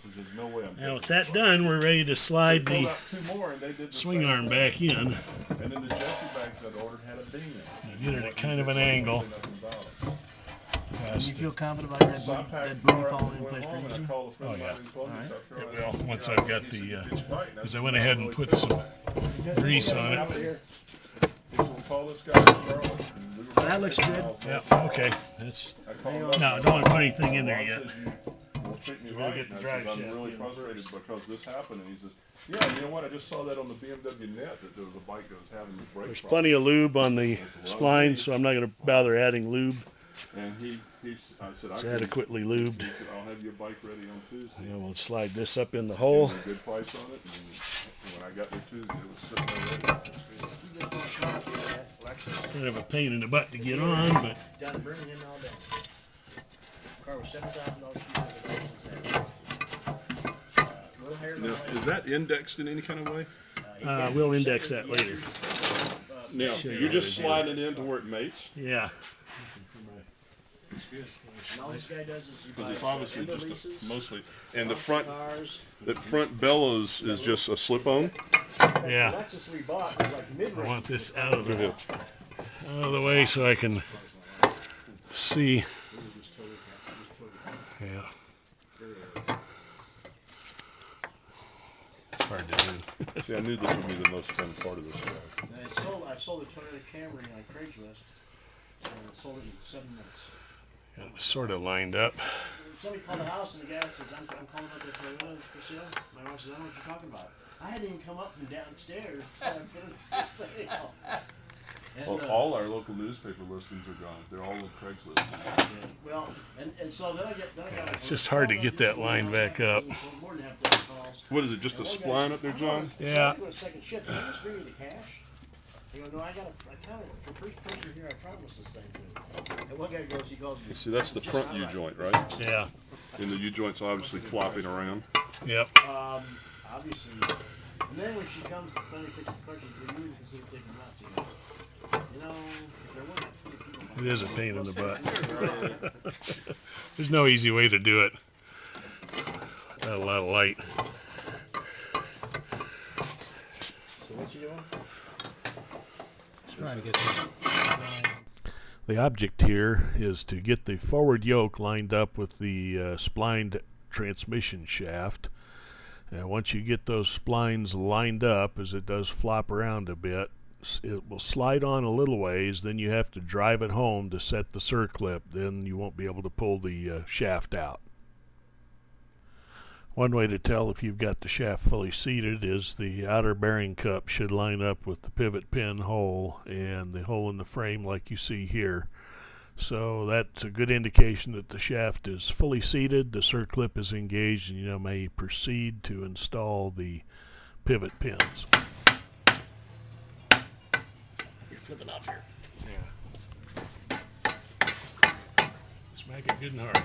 There's no way I'm Now with that done, we're ready to slide the swing arm back in. And then the Jesse bags I'd ordered had a beam in it. Get it at kind of an angle. Do you feel confident about that booty falling in place pretty easy? Oh yeah. Right. It will, once I've got the, because I went ahead and put some grease on it. That looks good. Yeah, okay. That's, no, I don't want to put anything in there yet. Treat me right. Get the And I drive says, I'm shaft really in frustrated because this happened. And he says, yeah, you know what? I just saw that on the BMW net that there was a bike that was having this brake There's problem. plenty of lube on the spline, so I'm not going to bother adding lube. And I said, It's adequately lubed. He said, I'll have your bike ready on Tuesday. And we'll slide this up in the hole. Gave me a good price on it. And when I got there Tuesday, it was sitting there ready. Kind of a pain in the butt to get on, but Down to Birmingham all day. Car was $7,000 cheaper. Now, is that indexed in any kind of way? we'll index that later. Now, you're just sliding it in to where it mates? Yeah. And all this guy does is he Because buys it's obviously window just leases, mostly, and the front cars. bellows is just a slip-on. Yeah. Lexus we bought was like mid-range. I want this out of the way so I can see. Yeah. It's hard to do. See, I knew this would be the most fun part of this job. And I sold a Toyota Camry on Craigslist, and I sold it in 7 minutes. Got it sort of lined up. Somebody called the house, and the guy says, I'm calling about the Toyota for sale. My wife says, I don't know what you're talking about. I hadn't even come up from downstairs. Well, all our local newspaper listings are gone. They're all on Craigslist. Well, and so then I got It's just hard to get that line back up. more than half dozen calls. What is it, just a spline up there, John? Yeah. I go to second shift. Can you just bring me the cash? They go, no, I counted the first person here I promised this thing to. And one guy goes, he calls me. See, that's the front U-joint, right? Yeah. And the U-joint's obviously flopping around. Yep. Obviously. And then when she comes to finally pick the questions, we really consider taking less, you know. You know, if there weren't that 20 people. It is a pain in the butt. There's no easy way to do it. Not a lot of light. So what you doing? Just trying to get this. The object here is to get the forward yoke lined up with the splined transmission shaft. And once you get those splines lined up, as it does flop around a bit, it will slide on a little ways, then you have to drive it home to set the circlip, then you won't be able to pull the shaft out. One way to tell if you've got the shaft fully seated is the outer bearing cup should line up with the pivot pin hole and the hole in the frame like you see here. So that's a good indication that the shaft is fully seated, the circlip is engaged, and you may proceed to install the pivot pins. You're flipping off here. Yeah. Smack it good and hard.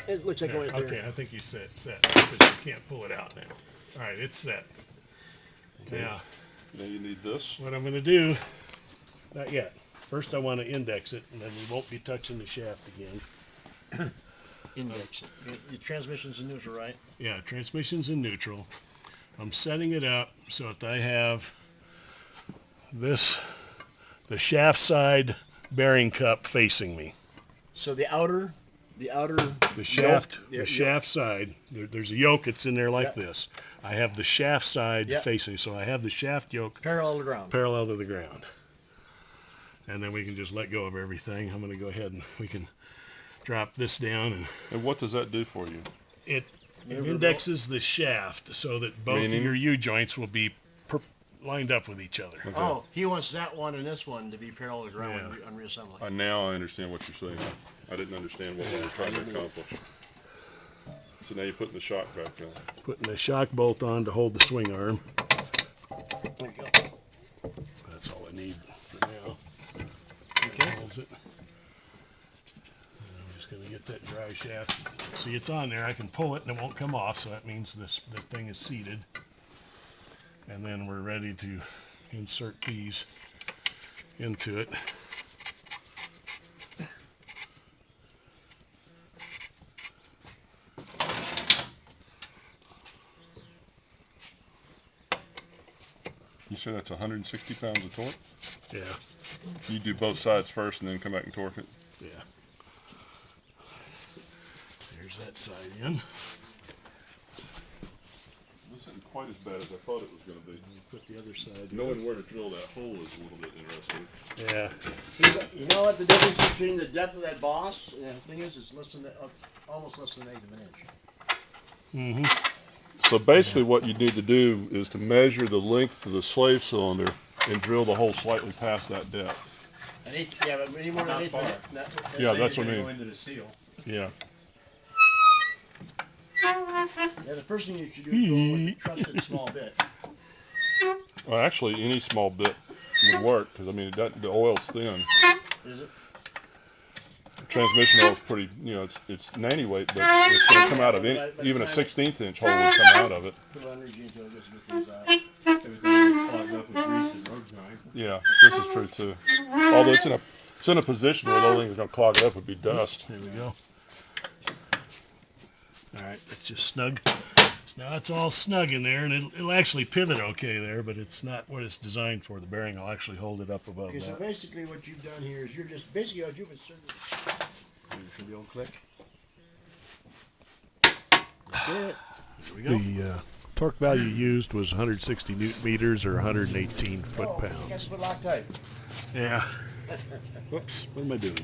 It looks like right there. Okay, I think you set because you can't pull it out now. All right, it's set. Okay. Now you need this. what I'm going to do, not yet. First I want to index it, and then we won't be touching the shaft again. Index it. Your transmission's in neutral, right? Yeah, transmission's in neutral. I'm setting it up so that I have the shaft side bearing cup facing me. So the outer shaft, yoke, the shaft side, there's a yoke that's in there like Yep. this. I have the shaft side Yep. facing, so I have the shaft yoke parallel to the ground. parallel to the ground. And then we can just let go of everything. I'm going to go ahead and we can drop this down. And what does that do for you? It indexes the shaft so that both of your U-joints will be lined up with each other. Okay. Oh, he wants that one and this one to be parallel to the ground on reassembly. Now I understand what you're saying. I didn't understand what we were trying to accomplish. So now you're putting the shock back on. Putting the shock bolt on to hold the swing arm. There you go. That's all I need for now. Okay. Holds it. And I'm just going to get that dry shaft. See, it's on there. I can pull it and it won't come off, so that means the thing is seated. And then we're ready to insert these into it. You said that's 160 pounds of torque? Yeah, You do both sides first and then come back and torque it? yeah. There's that side in. This isn't quite as bad as I thought it was going to be. Put the other side. Knowing where to drill that hole is a little bit interesting. Yeah. You know what the difference between the depth of that boss and the thing is? It's less than almost less than an eighth of an inch. So basically what you need to do is to measure the length of the slave cylinder and drill the hole slightly past that depth. An eighth, yeah, but any more than an eighth of an inch. Yeah, that's what I Go mean. into the seal. Yeah. Yeah, the first thing you should do is go with a trusted small bit. Well, actually, any small bit would work because I mean, the oil's thin. Is it? Transmission oil's pretty, it's nanny weight, but it's going to come out of even a 16th inch hole would come out of it. Put energy into it, just get things out. Everything gets clogged up with grease and road grind. Yeah, this is true too. Although it's in a position where the only thing that's going to clog it up would be dust. There we go. All right, it's just snug. Now it's all snug in there, and it'll actually pivot okay there, but it's not what it's designed for. The bearing will actually hold it up above Okay, so that. basically what you've done here is you're just basically what you've inserted. For the old click. That's it. There we go. The torque value used was 160 newton meters or 118 Oh, you foot-pounds. got to put Loctite. Yeah. Whoops, what am I doing?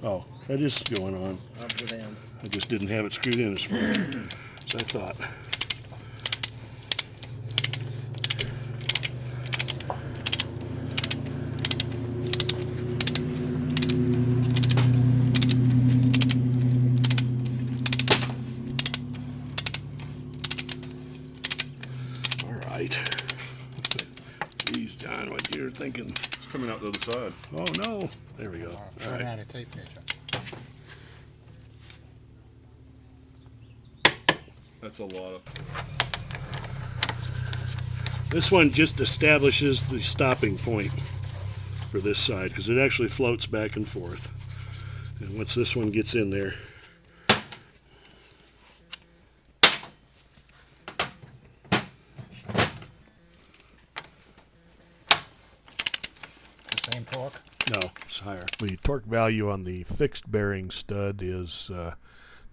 Oh, that is going on. Opposite hand. I just didn't have it screwed in as far as I thought. All right. Geez, John, what you're thinking? It's coming out the other side. Oh no! There we go. All Run right. out of tape measure. That's a lot of. This one just establishes the stopping point for this side because it actually floats back and forth. And once this one gets in there, The same torque. no, it's higher. The torque value on the fixed bearing stud is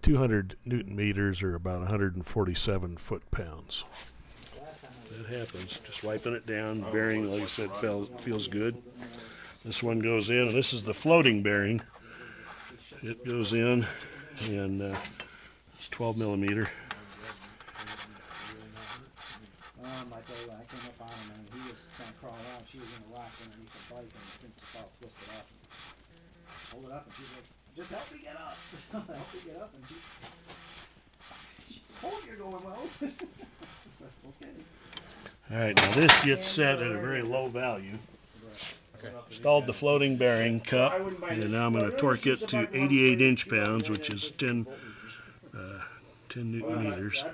200 newton meters or about 147 foot-pounds. That happens. Just wiping it down. Bearing, like I said, feels good. This one goes in, and this is the floating bearing. It goes in, and it's 12 millimeter. I tell you what, I came up on him and he was trying to crawl out. She was in the rock underneath the bike and the princess all twisted up. Hold it up and she's like, just help me get up. Help me get up. And she's oh, you're going well. Okay. All right, now this gets set at a very low value. Installed the floating bearing cup, and now I'm going to torque it to 88 inch-pounds, which is 10 newton meters.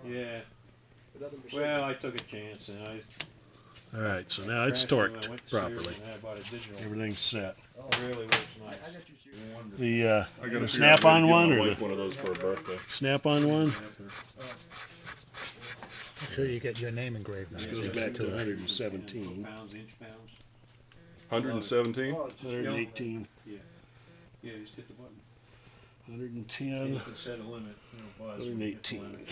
Yeah. Well, I took a chance and I. All right, so now it's torqued properly. I bought a digital. Everything's set. It really works nice. The I gotta figure out snap-on how to one give my or wife the one of those for her birthday. snap-on one Make sure you get your name engraved on it. goes back to 117, Pounds, inch pounds. 117. 118, Yeah, just hit the button. 110, You can set a limit. It'll buzz when you hit the 118. limit.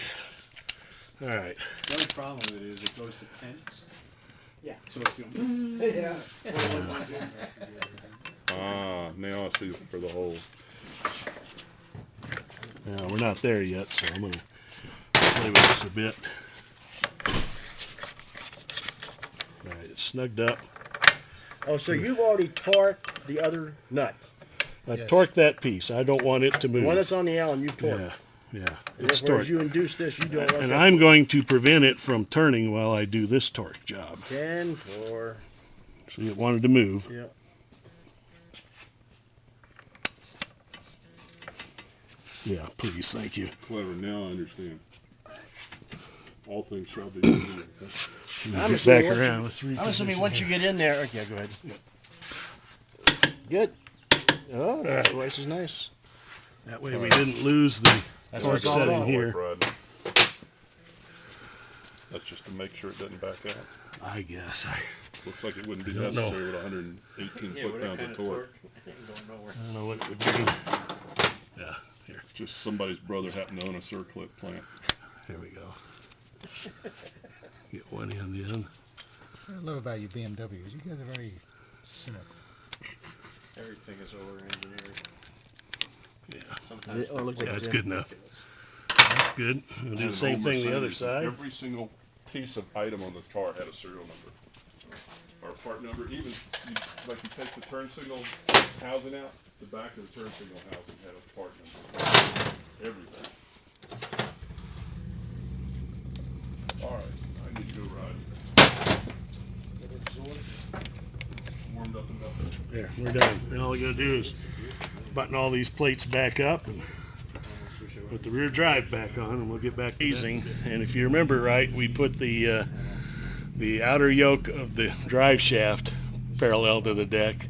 All right. The only problem with it is it goes to tenths. Yeah. So it's Yeah. Ah, now I see for the hole. Now, we're not there yet, so I'm going to play with this a bit. All right, it's snugged up. Oh, so you've already torqued the other nut. I've Yes. torqued that piece. I don't want it to move. The one that's on the Allen, you've torqued. Yeah, it's Therefore, as torqued. you induce this, you don't want And that. I'm going to prevent it from turning while I do this torque job. 10, 4. See, it wanted to move. Yeah. Yeah, please, thank you. Clever. Now I understand. All things shall be. considered. I'm Get assuming back once around. you- Let's I'm assuming once you get in there. Okay, go ahead. Good. Oh, that's twice as nice. That way we didn't lose the That's what torque it's all setting about. here. Wife riding. That's just to make sure it doesn't back out. I guess. Looks like it wouldn't be Don't know. necessary with 118 Yeah, with that foot-pounds kind of of torque. ain't going nowhere. I don't know what it would do. Yeah, here. Just somebody's brother happened to own a circlip plant. Here we go. Get one end in. What I love about you BMWs, you guys are very cynical. Everything is over engineered. Yeah. Sometimes Yeah, it's good enough. That's good. We'll do the same thing the other side. Every single piece of item on this car had a serial number or part number. Even like you take the turn signal housing out, the back of the turn signal housing had a part number. Everything. All right, I need to go ride. Warmed up enough. There, we're done. And all we gotta do is button all these plates back up and put the rear drive back on, and we'll get back to easing. And if you remember right, we put the outer yoke of the drive shaft parallel to the deck.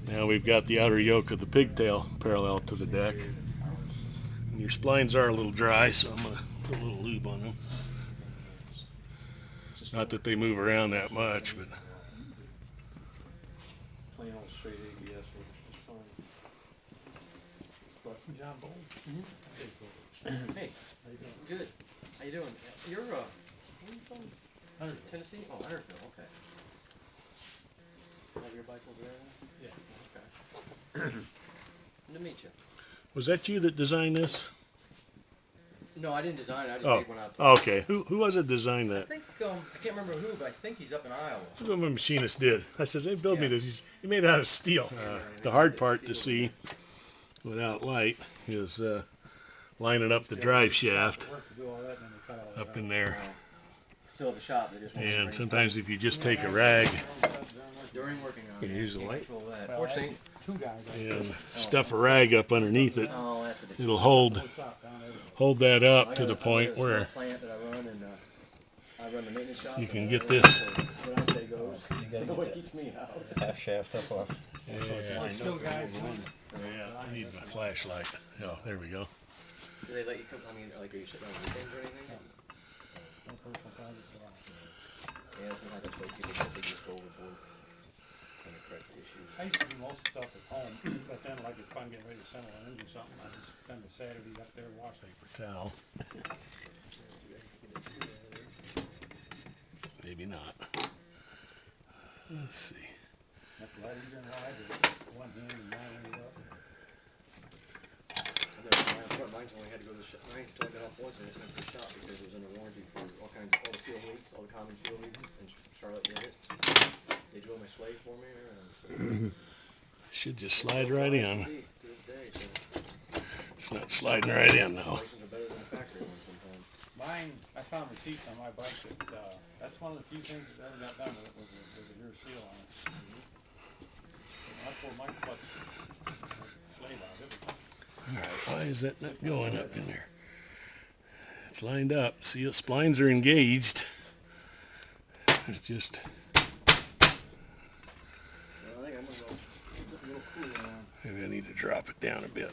Now we've got the outer yoke of the pigtail parallel to the deck. And your splines are a little dry, so I'm gonna put a little lube on them. Not that they move around that much, but plain old straight ABS works just fine. John Bolt. Hey, good. How you doing? You're where are you from? Tennessee? Oh, Huntersville. Okay. Have your bike over there? Yeah. Okay. Good to meet you. was that you that designed this? No, I didn't design it. I just Oh, made one out. okay. Who was it designed I that? think I can't remember who, but I think he's up in Iowa. That's what my machinist did. I said, "They built me Yeah. this. He made it out of steel." The hard part to see without light is lining up the drive shaft up in there. Still at the shop. They just want to And bring- sometimes if you just take a rag during working on Can it. you use the can't light? control that. Fortunately, and stuff a rag up underneath it, oh, that's what they it'll hold that up to the point where plant that I run and I run the maintenance shop. you and can I get run this. it, so When I say goes, that's what keeps me out. Half shaft up off. Yeah, I need my flashlight. Oh, there we go. Do they let you come? I mean, like, are you shutting down weekends or anything? Yeah, sometimes I feel people that they just go overboard. Kind of correct issues. I used to do most stuff at home, but then like if I'm getting ready to send an engine something, I just spend a Saturday up there washing. Towel. Maybe not. Let's see. That's a lot easier than what I did. One hand and mine ended up. Mine only had to go to the shop. Mine until I got off once and it went to the shop because it was under warranty for all the seal leaks, all the common seal leaks, and Charlotte did it. They drove my slave for me and Should just slide right in. to this day, so It's not sliding right in though. licenses are better than the factory ones sometimes. Mine, I found receipts on my bike that, that's one of the few things that ever got done with it was a rear seal on it. I pulled my clutch, slave out of it. Alright, why is that not going up in there? It's lined up. See, the splines are engaged. It's just, Well, I think I'm gonna go a little cooler on. maybe I need to drop it down a bit.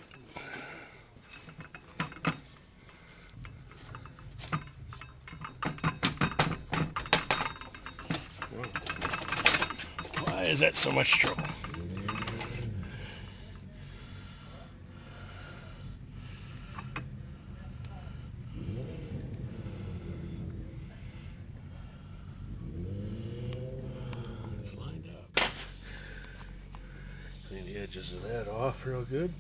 Why is that so much trouble? It's lined up. Clean the edges of that off real good.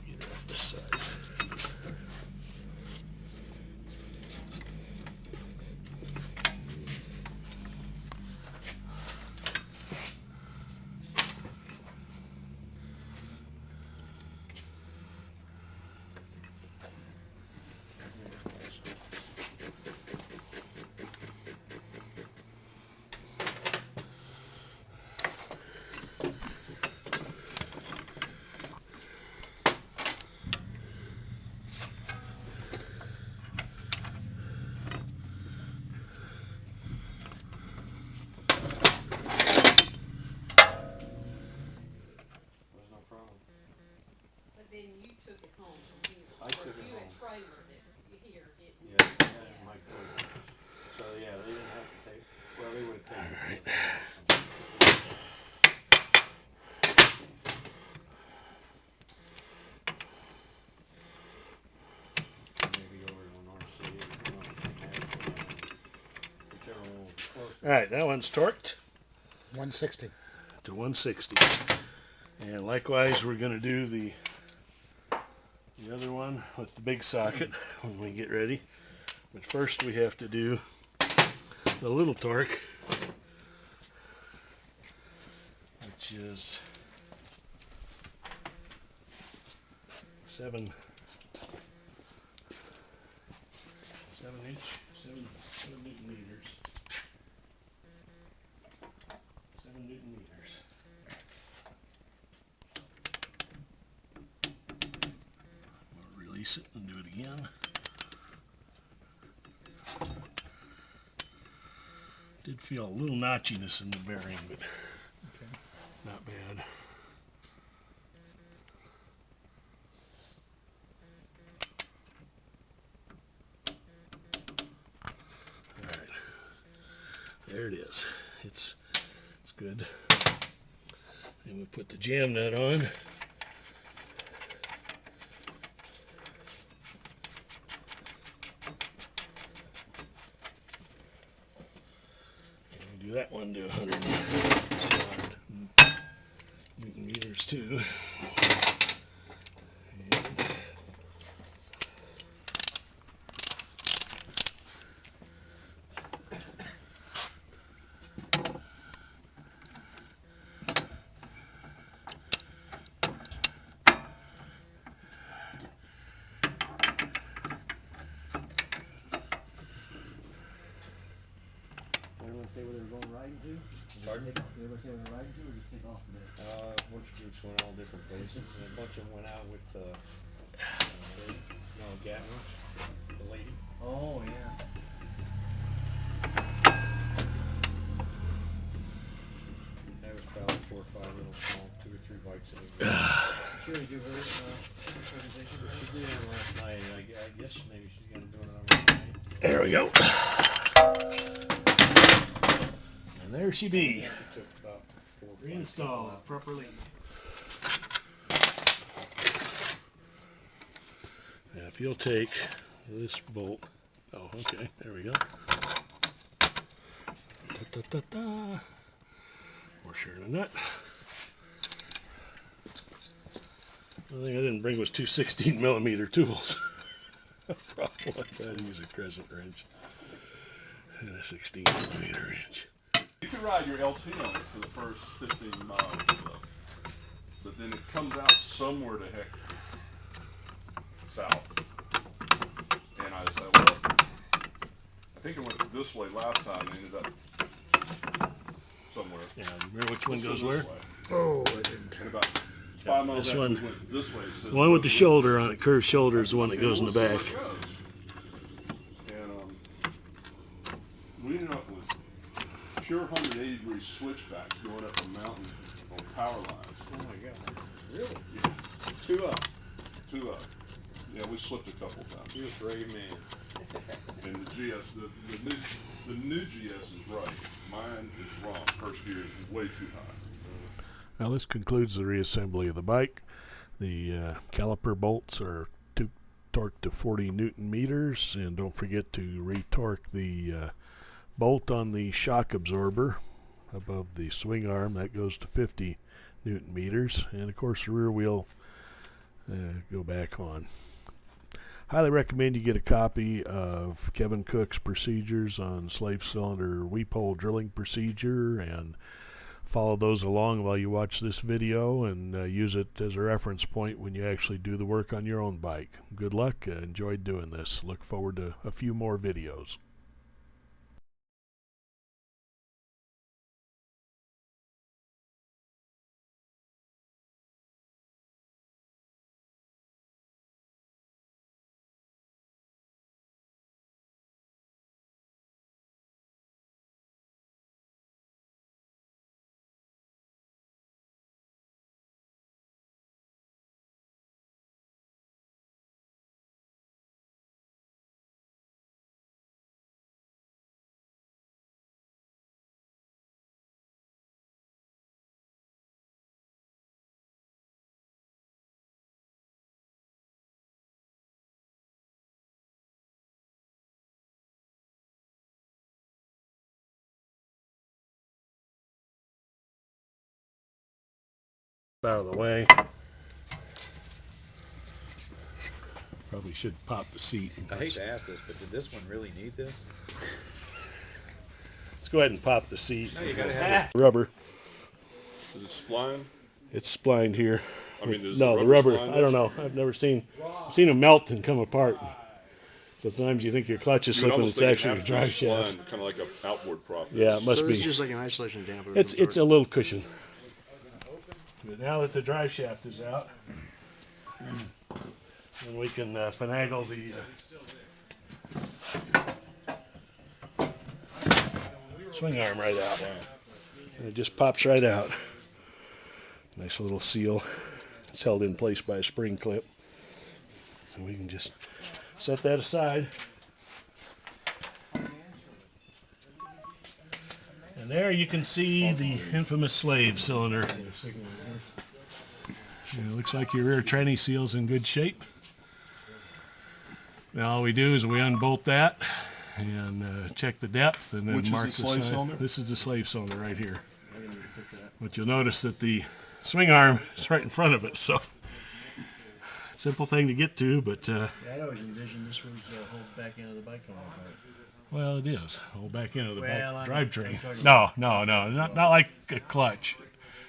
Get it off this side. But then you took it home from here. I Or took it you had home. trailered it here, didn't you? Yeah, yeah, Mike told me. So yeah, they didn't have to take. Well, they would have taken. Maybe over to North City or whichever one was close. All right, that one's torqued 160. to 160. And likewise, we're going to do the other one with the big socket when we get ready. But first we have to do the little torque, which is 7 Newton meters. 7 Newton meters. We'll release it and do it again. Did feel a little notchiness in the bearing, but not bad. All right, there it is. It's good. Then we put the jam nut on. Do that one to 100 Newton meters too. Everyone say where they were going riding to? Pardon? Did everyone say where they were riding to, or just take off a bit? A bunch of groups went all different places, and a bunch of them went out with Gatwin, the lady. Oh, yeah. There was probably 4 or 5 little small, 2 or 3 bikes in it. Sure, did you hear presentation? She did it last night. I guess maybe she's gonna do it on tonight. There we go. And there she be. She took about 4 or 5 Reinstalled properly. Now if you'll take this bolt. Oh, okay. There we go. Da, da, da, da. More sure than that. The thing I didn't bring was 2 16mm tools. Probably I had to use a crescent wrench and a 16mm wrench. You can ride your LT on it for the first 15 miles or so. But then it comes out somewhere to heck south. And I said, well, I think it went this way last time and ended up somewhere. Yeah, you remember which one Let's go goes this where? way. Oh, I didn't. And about 5 miles this after one- we went this way, it says The one with the goes shoulder on it, curved shoulder, is the one that and goes in the we'll see back. where it goes. And we ended up with pure 180-degree switchbacks going up a mountain on power lines. Oh my god. Really? Yeah, 2 up. 2 up. Yeah, we slipped a couple times. You a brave man. And the GS, the new GS is right. Mine is wrong. First gear is way too high. Now this concludes the reassembly of the bike. The caliper bolts are torqued to 40 Newton meters, and don't forget to retorque the bolt on the shock absorber above the swing arm. That goes to 50 Newton meters, and of course the rear wheel go back on. Highly recommend you get a copy of Kevin Cook's procedures on slave cylinder weep hole drilling procedure, and follow those along while you watch this video, and use it as a reference point when you actually do the work on your own bike. Good luck. Enjoyed doing this. Look forward to a few more videos. Out of the way. Probably should pop the seat. I hate to ask this, but did this one really need this? Let's go ahead and pop the seat. No, you gotta have Rubber. Is it spline? It's splined here. I mean, is No, the the rubber. spline I don't know. I've never seen them melt and come apart. So sometimes you think your clutch is You would slipping. almost It's think actually it'd your have to be drive shaft. splined, kind of like an outboard prop. Yeah, it must So be. it's just like an isolation damper. It's a little cushion. But now that the drive shaft is out, then we can finagle the swing arm right out. And it just pops right out. Nice little seal. It's held in place by a spring clip. And we can just set that aside. And there you can see the infamous slave cylinder. It looks like your rear tranny seal's in good shape. Now all we do is we unbolt that and check the depth and then Which is mark the slave side. cylinder? This is the slave cylinder right here. But you'll notice that the swing arm is right in front of it, so simple thing to get to, but I'd always envisioned this was the whole back end of the bike coming apart. well, it is. Hold back into the Well, back I'm drivetrain. talking No, not like a clutch.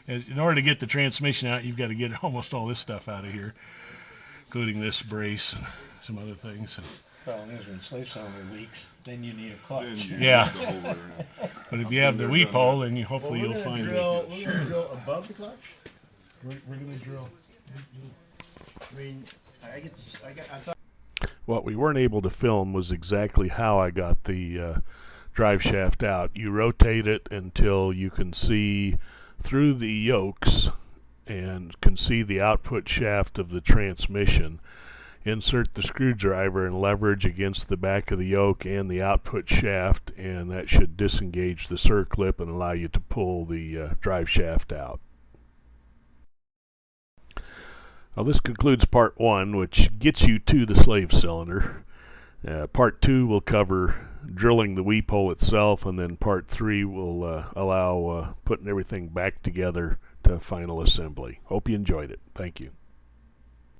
In order to get the transmission out, you've got to get almost all this stuff out of here, including this brace and some other things. Problem is, when slave cylinder leaks, then you need a clutch. Yeah, but if you have the weep hole, then hopefully you'll find We're gonna drill above the clutch. We're going to drill. I mean, I thought. What we weren't able to film was exactly how I got the drive shaft out. You rotate it until you can see through the yokes and can see the output shaft of the transmission. Insert the screwdriver and leverage against the back of the yoke and the output shaft, and that should disengage the circlip and allow you to pull the drive shaft out. Well, this concludes part 1, which gets you to the slave cylinder. Part 2 will cover drilling the weep hole itself, and then part 3 will allow putting everything back together to final assembly. Hope you enjoyed it. Thank you.